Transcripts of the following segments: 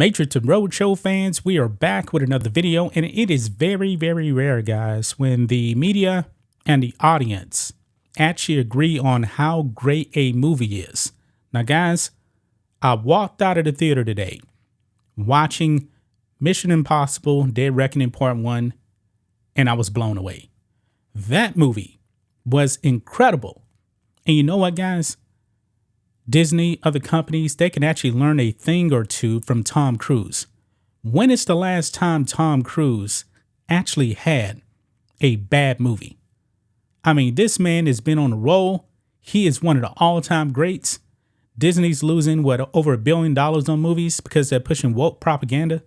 Matrixx and Rhodes show fans, we are back with another video, and it is very, very rare, guys, when the media and the audience actually agree on how great a movie is. Now, guys, I walked out of the theater today watching Mission Impossible Dead Reckoning Part 1, and I was blown away. That movie was incredible. And you know what, guys? Disney, other companies, they can actually learn a thing or two from Tom Cruise. When is the last time Tom Cruise actually had a bad movie? I mean, this man has been on a roll. He is one of the all-time greats. Disney's losing, over $1 billion on movies because they're pushing woke propaganda.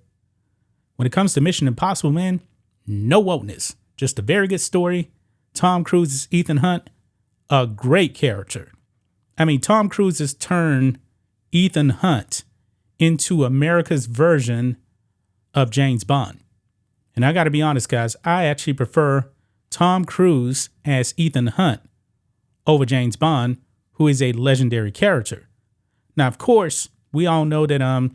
When it comes to Mission Impossible, man, no wokeness. Just a very good story. Tom Cruise is Ethan Hunt, a great character. I mean, Tom Cruise has turned Ethan Hunt into America's version of James Bond. And I got to be honest, guys, I actually prefer Tom Cruise as Ethan Hunt over James Bond, who is a legendary character. Now, of course, we all know that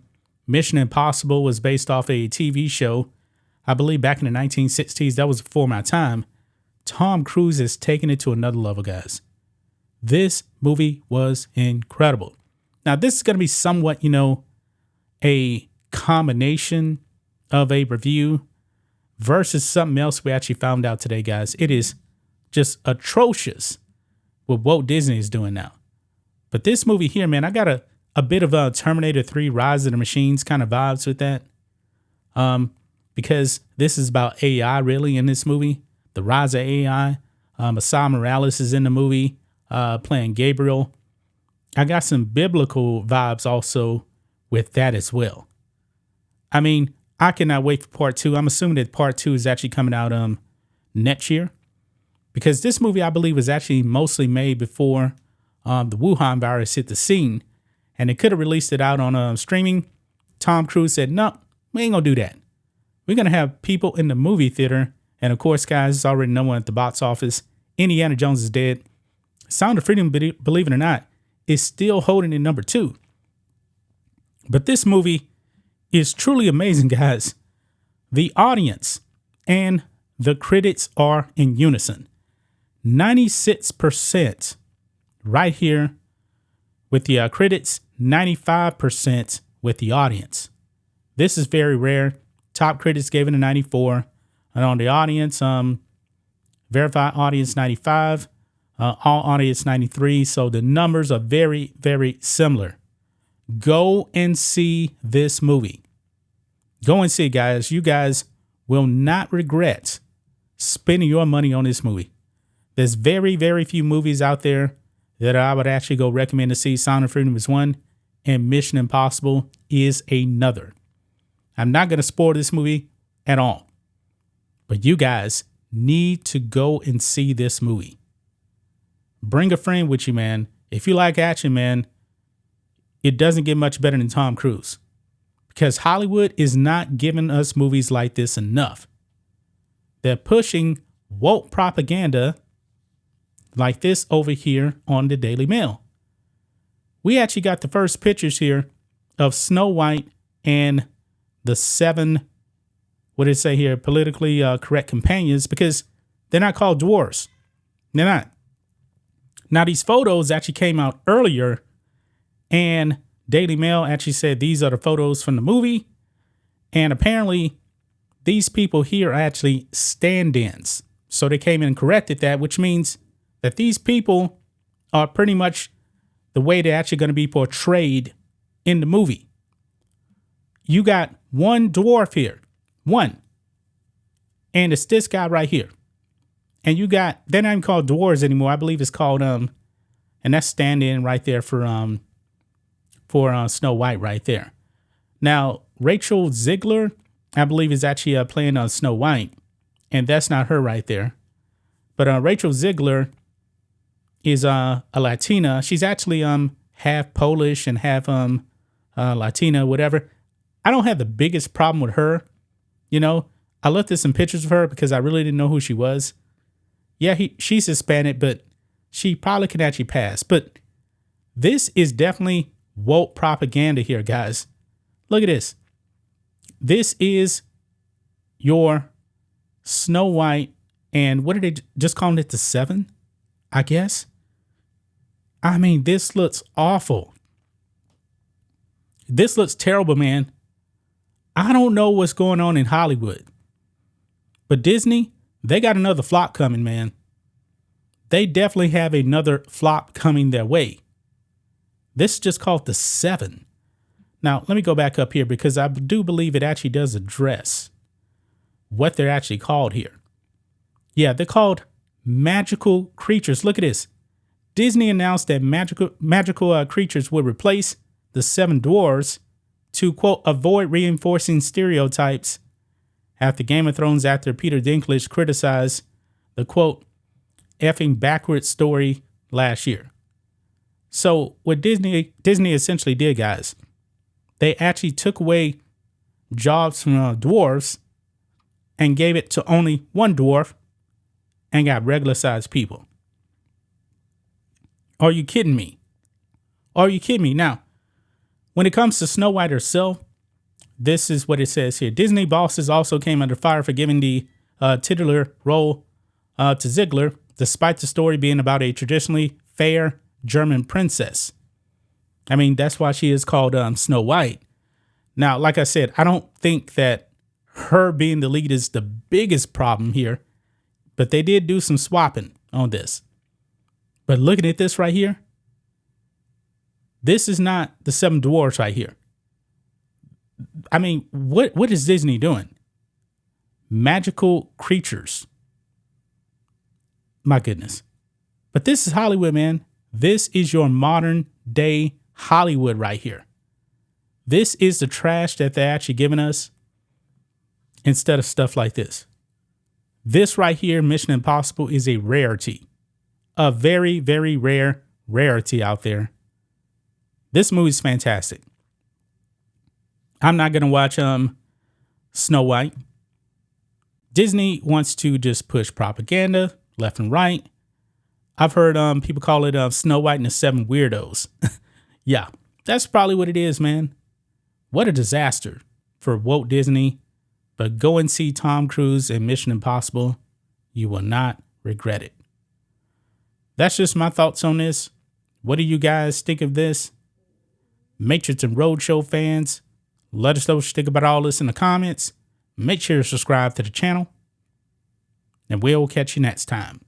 Mission Impossible was based off a TV show, I believe back in the 1960s. That was before my time. Tom Cruise has taken it to another level, guys. This movie was incredible. Now, this is going to be somewhat, a combination of a review versus something else we actually found out today, guys. It is just atrocious with what Disney is doing now. But this movie here, man, I got a bit of a Terminator 3 Rise of the Machines kind of vibes with that. Because this is about AI really in this movie. The rise of AI. Miles Morales is in the movie. Playing Gabriel. I got some biblical vibes also with that as well. I mean, I cannot wait for part 2. I'm assuming that part 2 is actually coming out next year, because this movie, I believe, was actually mostly made before the Wuhan virus hit the scene, and they could have released it out on streaming. Tom Cruise said, no, we ain't gonna do that. We're gonna have people in the movie theater. And of course, guys, it's already number one at the box office. Indiana Jones is dead. Sound of Freedom, believe it or not, is still holding in number 2. But this movie is truly amazing, guys. The audience and the critics are in unison. 96% right here with the critics, 95% with the audience. This is very rare. Top critics gave it a 94. And on the audience, verified audience 95. All audience 93. So the numbers are very, very similar. Go and see this movie. Go and see it, guys. You guys will not regret spending your money on this movie. There's very, very few movies out there that I would actually go recommend to see. Sound of Freedom is one, and Mission Impossible is another. I'm not going to spoil this movie at all, but you guys need to go and see this movie. Bring a friend with you, man. If you like action, man, it doesn't get much better than Tom Cruise, because Hollywood is not giving us movies like this enough. They're pushing woke propaganda like this over here on the Daily Mail. We actually got the first pictures here of Snow White and the 7, what did it say here, politically correct companions, because they're not called dwarves. They're not. Now, these photos actually came out earlier, and Daily Mail actually said these are the photos from the movie. And apparently, these people here are actually stand-ins. So they came in and corrected that, which means that these people are pretty much the way they're actually going to be portrayed in the movie. You got one dwarf here, one, and it's this guy right here. And you got, they're not even called dwarves anymore. I believe it's called, and that's stand-in right there for Snow White right there. Now, Rachel Ziegler, I believe, is actually playing Snow White, and that's not her right there. But Rachel Ziegler is a Latina. She's actually half Polish and half Latina, whatever. I don't have the biggest problem with her. I looked at some pictures of her because I really didn't know who she was. Yeah, she's Hispanic, but she probably can actually pass. But this is definitely woke propaganda here, guys. Look at this. This is your Snow White, and what are they just calling it, the 7, I guess? I mean, this looks awful. This looks terrible, man. I don't know what's going on in Hollywood, but Disney, they got another flop coming, man. They definitely have another flop coming their way. This is just called the 7. Now, let me go back up here because I do believe it actually does address what they're actually called here. Yeah, they're called magical creatures. Look at this. Disney announced that magical creatures would replace the 7 dwarves to, quote, avoid reinforcing stereotypes after Game of Thrones actor Peter Dinklage criticized the, quote, effing backwards story last year. So what Disney essentially did, guys, they actually took away jobs from dwarves and gave it to only one dwarf and got regular sized people. Are you kidding me? Are you kidding me? Now, when it comes to Snow White herself, this is what it says here. Disney bosses also came under fire for giving the titular role to Ziegler, despite the story being about a traditionally fair German princess. I mean, that's why she is called Snow White. Now, like I said, I don't think that her being the lead is the biggest problem here, but they did do some swapping on this. But looking at this right here, this is not the 7 dwarves right here. I mean, what is Disney doing? Magical creatures. My goodness. But this is Hollywood, man. This is your modern day Hollywood right here. This is the trash that they're actually giving us instead of stuff like this. This right here, Mission Impossible, is a rarity. A very, very rare rarity out there. This movie's fantastic. I'm not going to watch Snow White. Disney wants to just push propaganda left and right. I've heard people call it Snow White and the 7 Weirdos. Yeah, that's probably what it is, man. What a disaster for Walt Disney. But go and see Tom Cruise in Mission Impossible. You will not regret it. That's just my thoughts on this. What do you guys think of this? Matrixx and Roadshow fans, let us know what you think about all this in the comments. Make sure to subscribe to the channel, and we'll catch you next time.